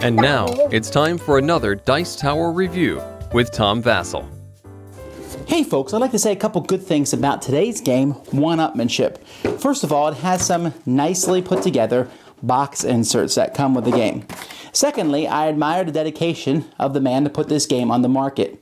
And now, it's time for another Dice Tower review with Tom Vasel. Hey folks, I'd like to say a couple good things about today's game, Oneupmanship. First of all, it has some nicely put together box inserts that come with the game. Secondly, I admire the dedication of the man to put this game on the market.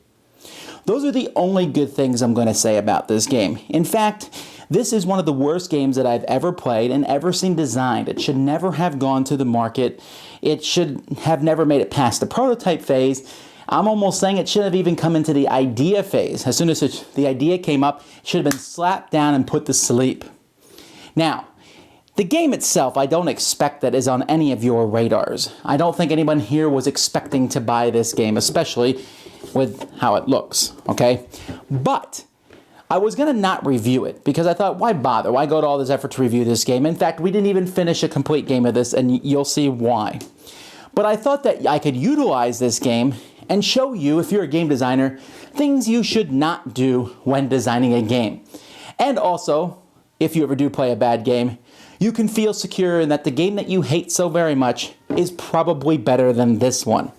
Those are the only good things I'm going to say about this game. In fact, this is one of the worst games that I've ever played and ever seen designed. It should never have gone to the market. It should have never made it past the prototype phase. I'm almost saying it should have even come into the idea phase. As soon as the idea came up, it should have been slapped down and put to sleep. Now, the game itself, I don't expect that is on any of your radars. I don't think anyone here was expecting to buy this game, especially with how it looks, okay? But I was going to not review it because I thought, why bother? Why go to all this effort to review this game? In fact, we didn't even finish a complete game of this, and you'll see why. But I thought that I could utilize this game and show you, if you're a game designer, things you should not do when designing a game. And also, if you ever do play a bad game, you can feel secure in that the game that you hate so very much is probably better than this one.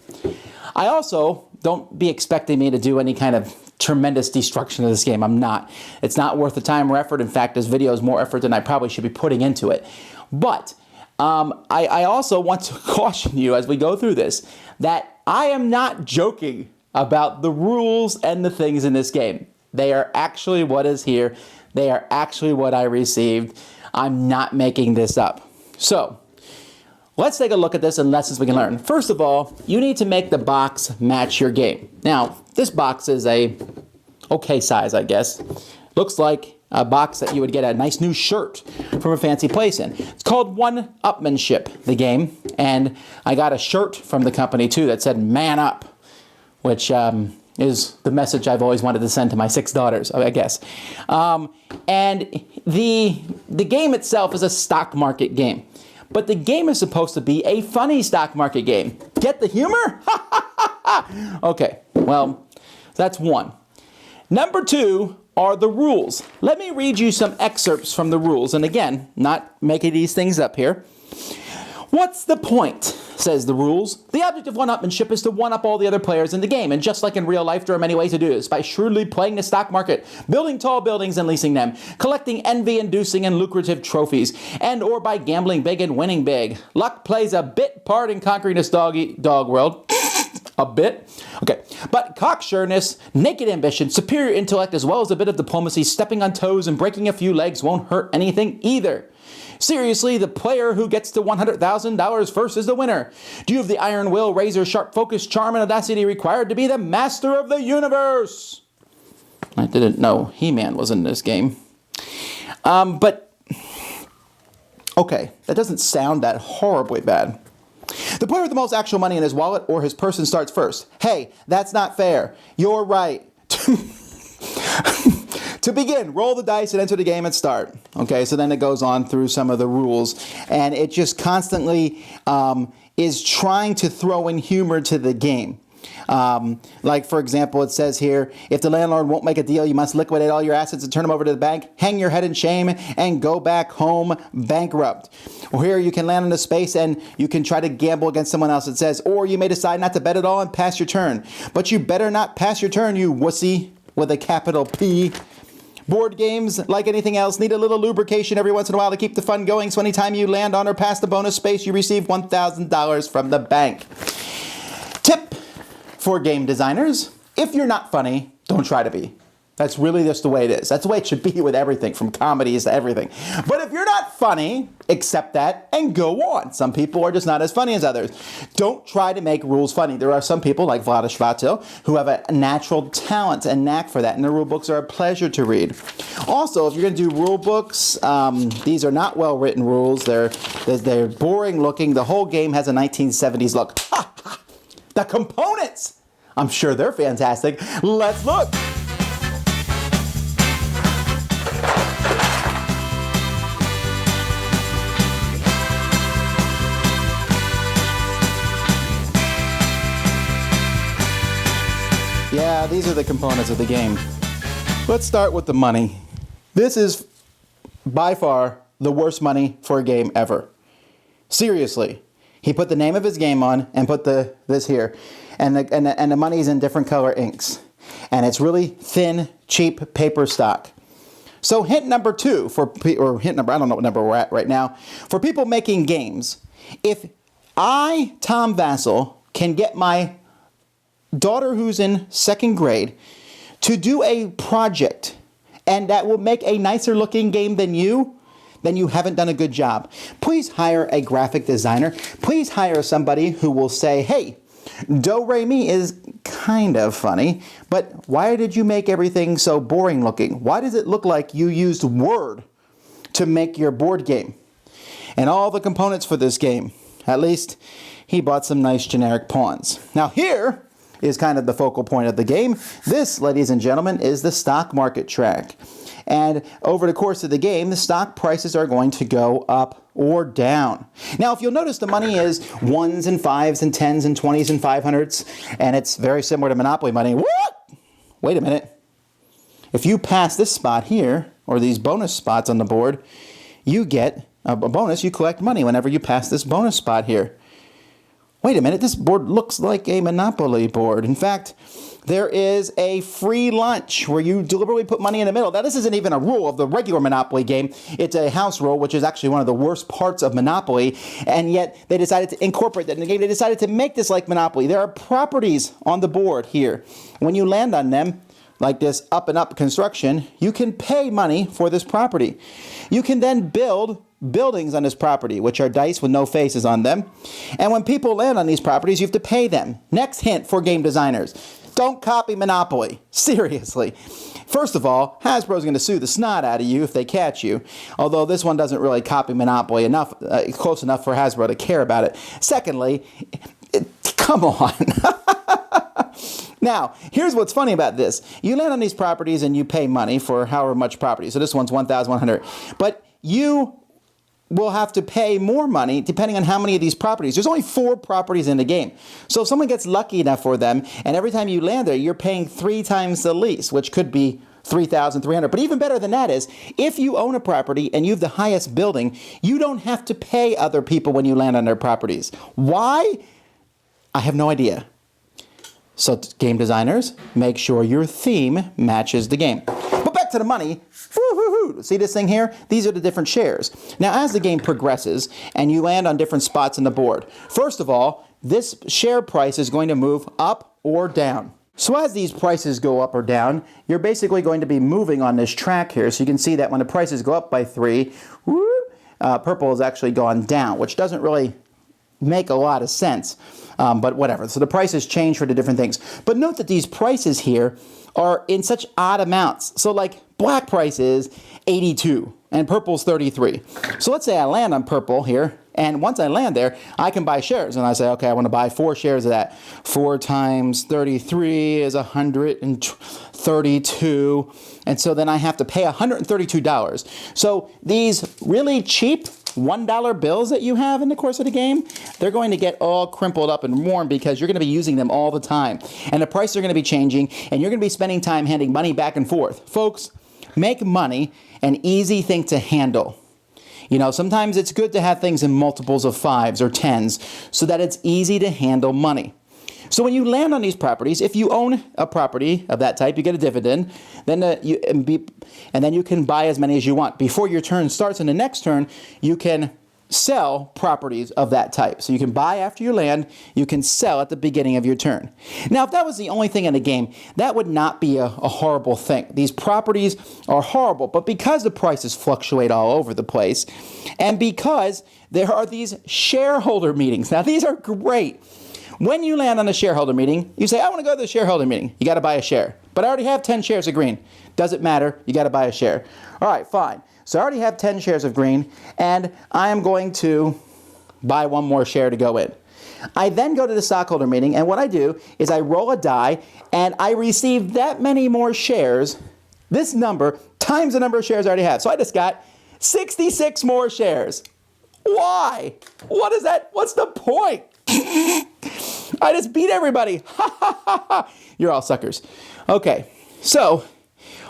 I also, don't be expecting me to do any kind of tremendous destruction of this game. I'm not. It's not worth the time or effort. In fact, this video is more effort than I probably should be putting into it. But I also want to caution you as we go through this that I am not joking about the rules and the things in this game. They are actually what is here. They are actually what I received. I'm not making this up. So, let's take a look at this and lessons we can learn. First of all, you need to make the box match your game. Now, this box is a okay size, I guess. Looks like a box that you would get a nice new shirt from a fancy place in. It's called Oneupmanship, the game, and I got a shirt from the company too that said "Man Up," which is the message I've always wanted to send to my 6 daughters, I guess. And the game itself is a stock market game. But the game is supposed to be a funny stock market game. Get the humor? Okay, well, that's one. Number 2 are the rules. Let me read you some excerpts from the rules. And again, not making these things up here. What's the point, says the rules. The object of one-upmanship is to one-up all the other players in the game. And just like in real life, there are many ways to do this. By shrewdly playing the stock market, building tall buildings and leasing them, collecting envy-inducing and lucrative trophies, and or by gambling big and winning big. Luck plays a bit part in conquering this dog world. A bit? Okay. But cocksureness, naked ambition, superior intellect, as well as a bit of diplomacy, stepping on toes and breaking a few legs won't hurt anything either. Seriously, the player who gets to $100,000 first is the winner. Do you have the iron will, razor sharp focus, charm, and audacity required to be the master of the universe? I didn't know He-Man was in this game. But, okay, that doesn't sound that horribly bad. The player with the most actual money in his wallet or his person starts first. Hey, that's not fair. You're right. To begin, roll the dice and enter the game and start. Okay, so then it goes on through some of the rules, and it just constantly is trying to throw in humor to the game. Like, for example, it says here, if the landlord won't make a deal, you must liquidate all your assets and turn them over to the bank, hang your head in shame, and go back home bankrupt. Or here you can land in a space and you can try to gamble against someone else, it says. Or you may decide not to bet at all and pass your turn. But you better not pass your turn, you wussy, with a capital P. Board games, like anything else, need a little lubrication every once in a while to keep the fun going, so anytime you land on or pass the bonus space, you receive $1,000 from the bank. Tip for game designers: if you're not funny, don't try to be. That's really just the way it is. That's the way it should be with everything, from comedies to everything. But if you're not funny, accept that and go on. Some people are just not as funny as others. Don't try to make rules funny. There are some people, like Vlada Shvatil, who have a natural talent and knack for that, and their rule books are a pleasure to read. Also, if you're going to do rule books, these are not well-written rules. They're boring looking. The whole game has a 1970s look. Ha, ha. The components! I'm sure they're fantastic. Let's look. Yeah, these are the components of the game. Let's start with the money. This is by far the worst money for a game ever. Seriously. He put the name of his game on and put this here. And the money's in different color inks. And it's really thin, cheap paper stock. So hint number 2, I don't know what number we're at right now. For people making games, if I, Tom Vasel, can get my daughter who's in 2nd grade to do a project, and that will make a nicer looking game than you, then you haven't done a good job. Please hire a graphic designer. Please hire somebody who will say, hey, Do Re Mi is kind of funny, but why did you make everything so boring looking? Why does it look like you used Word to make your board game? And all the components for this game. At least he bought some nice generic pawns. Now here is kind of the focal point of the game. This, ladies and gentlemen, is the stock market track. And over the course of the game, the stock prices are going to go up or down. Now, if you'll notice, the money is 1s and 5s and 10s and 20s and 500s, and it's very similar to Monopoly money. What? Wait a minute. If you pass this spot here, or these bonus spots on the board, you get a bonus. You collect money whenever you pass this bonus spot here. Wait a minute, this board looks like a Monopoly board. In fact, there is a free lunch where you deliberately put money in the middle. Now, this isn't even a rule of the regular Monopoly game. It's a house rule, which is actually one of the worst parts of Monopoly, and yet they decided to incorporate that in the game. They decided to make this like Monopoly. There are properties on the board here. When you land on them, like this up and up construction, you can pay money for this property. You can then build buildings on this property, which are dice with no faces on them. And when people land on these properties, you have to pay them. Next hint for game designers. Don't copy Monopoly. Seriously. First of all, Hasbro's going to sue the snot out of you if they catch you. Although this one doesn't really copy Monopoly enough, close enough for Hasbro to care about it. Secondly, come on. Now, here's what's funny about this. You land on these properties and you pay money for however much property. So this one's $1,100. But you will have to pay more money depending on how many of these properties. There's only 4 properties in the game. So if someone gets lucky enough for them, and every time you land there, you're paying 3 times the lease, which could be $3,300. But even better than that is, if you own a property and you have the highest building, you don't have to pay other people when you land on their properties. Why? I have no idea. So game designers, make sure your theme matches the game. But back to the money. Woo-hoo-hoo. See this thing here? These are the different shares. Now, as the game progresses and you land on different spots on the board, first of all, this share price is going to move up or down. So as these prices go up or down, you're basically going to be moving on this track here. So you can see that when the prices go up by 3, purple has actually gone down, which doesn't really make a lot of sense. But whatever. So the prices change for the different things. But note that these prices here are in such odd amounts. So like black price is 82 and purple's 33. So let's say I land on purple here. And once I land there, I can buy shares. And I say, okay, I want to buy 4 shares of that. 4 times 33 is 132. And so then I have to pay $132. So these really cheap $1 bills that you have in the course of the game, they're going to get all crimpled up and worn because you're going to be using them all the time. And the prices are going to be changing, and you're going to be spending time handing money back and forth. Folks, make money an easy thing to handle. You know, sometimes it's good to have things in multiples of 5s or 10s so that it's easy to handle money. So when you land on these properties, if you own a property of that type, you get a dividend, then and then you can buy as many as you want. Before your turn starts in the next turn, you can sell properties of that type. So you can buy after you land, you can sell at the beginning of your turn. Now, if that was the only thing in the game, that would not be a horrible thing. These properties are horrible, but because the prices fluctuate all over the place, and because there are these shareholder meetings. Now, these are great. When you land on a shareholder meeting, you say, I want to go to the shareholder meeting. You got to buy a share. But I already have 10 shares of green. Doesn't matter. You got to buy a share. All right, fine. So I already have 10 shares of green, and I am going to buy 1 more share to go in. I then go to the stockholder meeting, and what I do is I roll a die, and I receive that many more shares, this number, times the number of shares I already have. So I just got 66 more shares. Why? What is that? What's the point? I just beat everybody. You're all suckers. Okay, so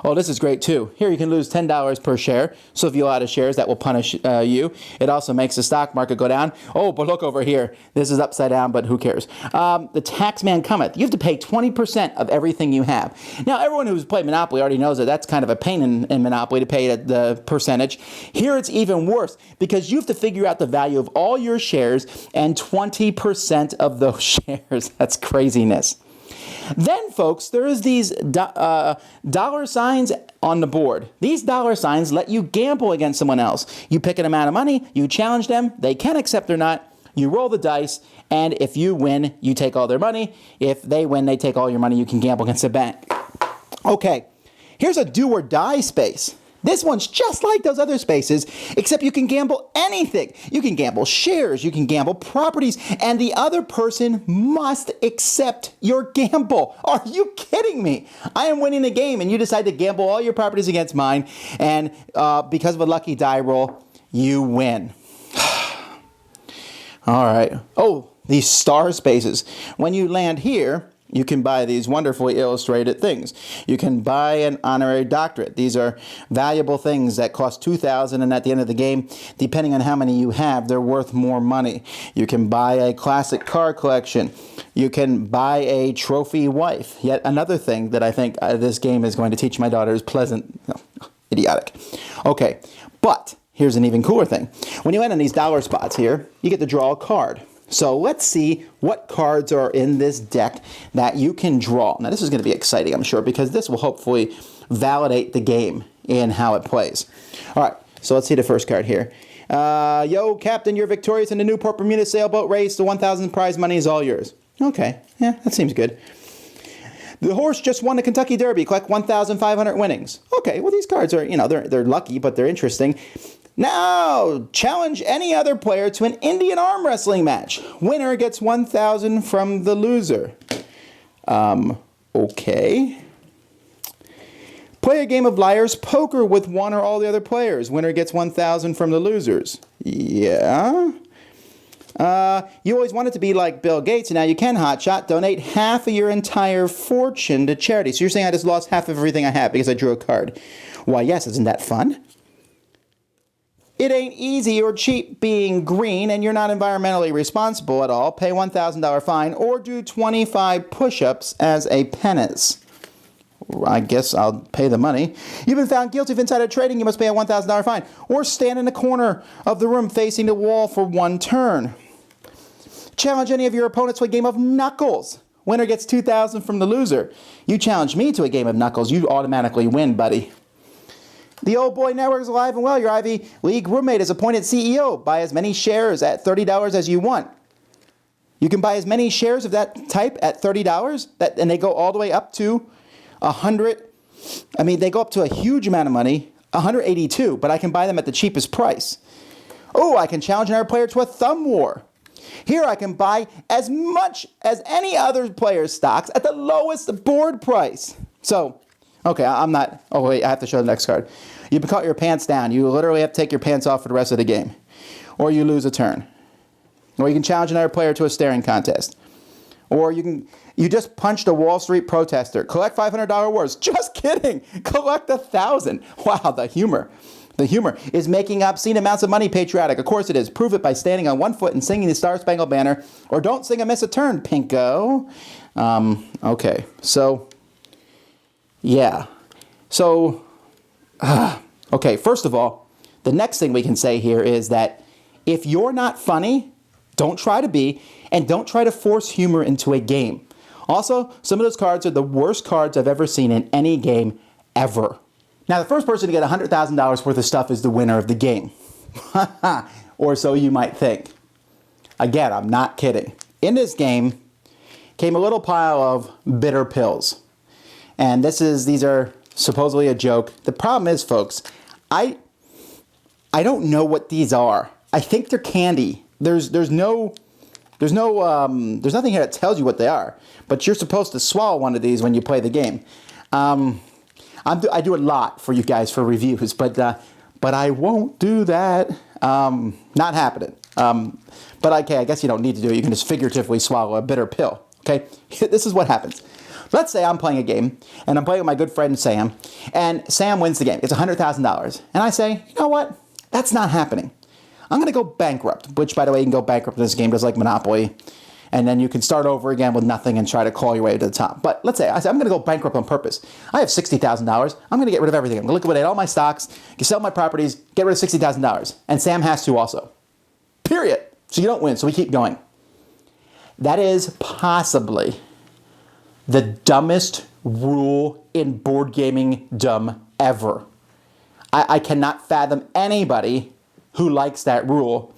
Oh, this is great too. Here you can lose $10 per share. So if you out of shares, that will punish you. It also makes the stock market go down. Oh, but look over here. This is upside down, but who cares? The tax man cometh. You have to pay 20% of everything you have. Now, everyone who's played Monopoly already knows that that's kind of a pain in Monopoly to pay the percentage. Here it's even worse because you have to figure out the value of all your shares and 20% of those shares. That's craziness. Then, folks, there is these dollar signs on the board. These dollar signs let you gamble against someone else. You pick an amount of money, you challenge them, they can accept or not, you roll the dice, and if you win, you take all their money. If they win, they take all your money. You can gamble against the bank. Okay, here's a do or die space. This one's just like those other spaces, except you can gamble anything. You can gamble shares, you can gamble properties, and the other person must accept your gamble. Are you kidding me? I am winning the game, and you decide to gamble all your properties against mine, and because of a lucky die roll, you win. All right. Oh, these star spaces. When you land here, you can buy these wonderfully illustrated things. You can buy an honorary doctorate. These are valuable things that cost $2,000, and at the end of the game, depending on how many you have, they're worth more money. You can buy a classic car collection. You can buy a trophy wife. Yet another thing that I think this game is going to teach my daughter is idiotic. Okay, but here's an even cooler thing. When you land on these dollar spots here, you get to draw a card. So let's see what cards are in this deck that you can draw. Now this is going to be exciting, I'm sure, because this will hopefully validate the game in how it plays. All right, so let's see the first card here. Yo, Captain, you're victorious in the Newport Bermuda sailboat race. The 1,000 prize money is all yours. Okay, yeah, that seems good. The horse just won the Kentucky Derby. Collect 1,500 winnings. Okay, well these cards are, they're lucky, but they're interesting. Now, challenge any other player to an Indian arm wrestling match. Winner gets 1,000 from the loser. Okay. Play a game of liar's poker with one or all the other players. Winner gets 1,000 from the losers. Yeah. You always wanted to be like Bill Gates, and now you can, hotshot. Donate half of your entire fortune to charity. So you're saying I just lost half of everything I have because I drew a card. Why, yes, isn't that fun? It ain't easy or cheap being green, and you're not environmentally responsible at all. Pay $1,000 fine or do 25 push-ups as a penance. I guess I'll pay the money. You've been found guilty of insider trading. You must pay a $1,000 fine. Or stand in the corner of the room facing the wall for one turn. Challenge any of your opponents to a game of knuckles. Winner gets 2,000 from the loser. You challenge me to a game of knuckles, you automatically win, buddy. The Old Boy Network is alive and well. Your Ivy League roommate is appointed CEO. Buy as many shares at $30 as you want. You can buy as many shares of that type at $30, and they go all the way up to 100. I mean, they go up to a huge amount of money, 182, but I can buy them at the cheapest price. Oh, I can challenge another player to a thumb war. Here I can buy as much as any other player's stocks at the lowest board price. So, okay, I'm not... Oh, wait, I have to show the next card. You can cut your pants down. You literally have to take your pants off for the rest of the game. Or you lose a turn. Or you can challenge another player to a staring contest. Or you just punched a Wall Street protester. Collect $500 awards. Just kidding. Collect 1,000. Wow, the humor. The humor is making obscene amounts of money patriotic. Of course it is. Prove it by standing on one foot and singing the Star Spangled Banner. Or don't sing and miss a turn, pinko. Okay, so... Yeah. So, okay, first of all, the next thing we can say here is that if you're not funny, don't try to be, and don't try to force humor into a game. Also, some of those cards are the worst cards I've ever seen in any game ever. Now, the first person to get $100,000 worth of stuff is the winner of the game. Or so you might think. Again, I'm not kidding. In this game came a little pile of bitter pills. And these are supposedly a joke. The problem is, folks, I don't know what these are. I think they're candy. There's nothing here that tells you what they are. But you're supposed to swallow one of these when you play the game. I do a lot for you guys for reviews, but I won't do that. Not happening. But okay, I guess you don't need to do it. You can just figuratively swallow a bitter pill. Okay, this is what happens. Let's say I'm playing a game, and I'm playing with my good friend Sam, and Sam wins the game. It's $100,000. And I say, you know what? That's not happening. I'm going to go bankrupt, which, by the way, you can go bankrupt in this game just like Monopoly. And then you can start over again with nothing and try to claw your way to the top. But let's say I'm going to go bankrupt on purpose. I have $60,000. I'm going to get rid of everything. I'm going to liquidate all my stocks, sell my properties, get rid of $60,000. And Sam has to also. Period. So you don't win. So we keep going. That is possibly the dumbest rule in board gaming dumb ever. I cannot fathom anybody who likes that rule.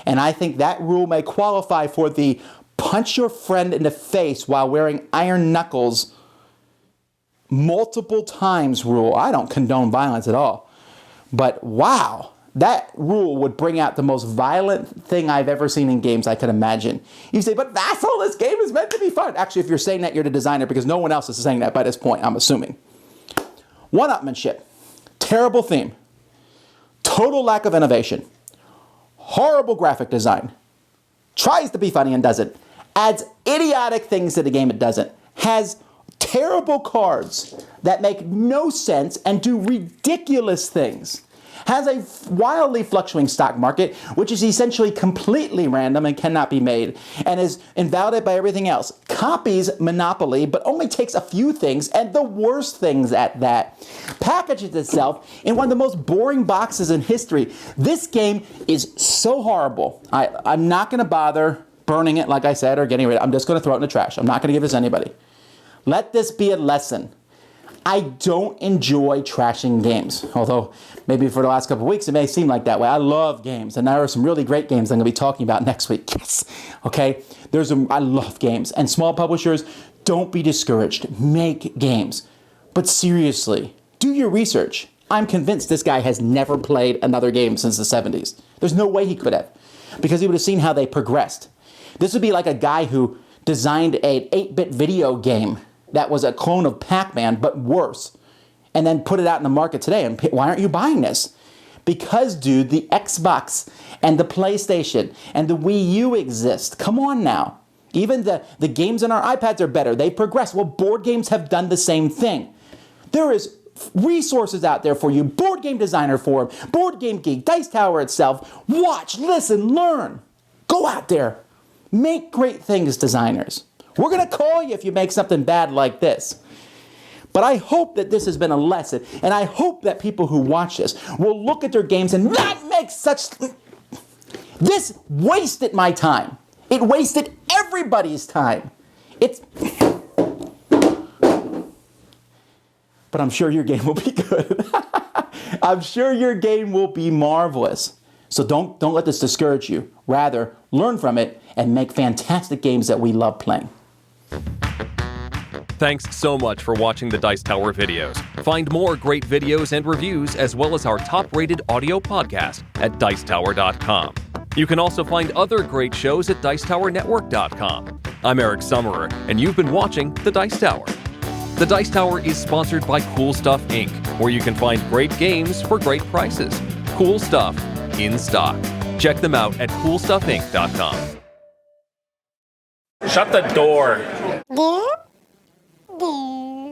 And I think that rule may qualify for the punch your friend in the face while wearing iron knuckles multiple times rule. I don't condone violence at all. But wow, that rule would bring out the most violent thing I've ever seen in games I could imagine. You say, but Vasel, this game is meant to be fun. Actually, if you're saying that, you're the designer, because no one else is saying that by this point, I'm assuming. One-upmanship. Terrible theme. Total lack of innovation. Horrible graphic design. Tries to be funny and doesn't. Adds idiotic things to the game it doesn't. Has terrible cards that make no sense and do ridiculous things. Has a wildly fluctuating stock market, which is essentially completely random and cannot be made, and is invalidated by everything else. Copies Monopoly, but only takes a few things, and the worst things at that. Packages itself in one of the most boring boxes in history. This game is so horrible. I'm not going to bother burning it, like I said, or getting rid of it. I'm just going to throw it in the trash. I'm not going to give this to anybody. Let this be a lesson. I don't enjoy trashing games, although maybe for the last couple of weeks it may seem like that way. I love games, and there are some really great games I'm going to be talking about next week. Yes, okay? I love games, and small publishers, don't be discouraged. Make games. But seriously, do your research. I'm convinced this guy has never played another game since the 70s. There's no way he could have, because he would have seen how they progressed. This would be like a guy who designed an 8-bit video game that was a clone of Pac-Man, but worse, and then put it out in the market today. And why aren't you buying this? Because, dude, the Xbox and the PlayStation and the Wii U exist. Come on now. Even the games on our iPads are better. They progress. Well, board games have done the same thing. There is resources out there for you. Board Game Designer Forum, Board Game Geek, Dice Tower itself. Watch, listen, learn. Go out there. Make great things, designers. We're going to call you if you make something bad like this. But I hope that this has been a lesson, and I hope that people who watch this will look at their games and not make such... This wasted my time. It wasted everybody's time. But I'm sure your game will be good. I'm sure your game will be marvelous. So don't let this discourage you. Rather, learn from it and make fantastic games that we love playing. Thanks so much for watching the Dice Tower videos. Find more great videos and reviews, as well as our top-rated audio podcast at Dicetower.com. You can also find other great shows at Dicetowernetwork.com. I'm Eric Summerer, and you've been watching The Dice Tower. The Dice Tower is sponsored by Cool Stuff Inc., where you can find great games for great prices. Cool stuff in stock. Check them out at CoolStuffInc.com. Shut the door. There.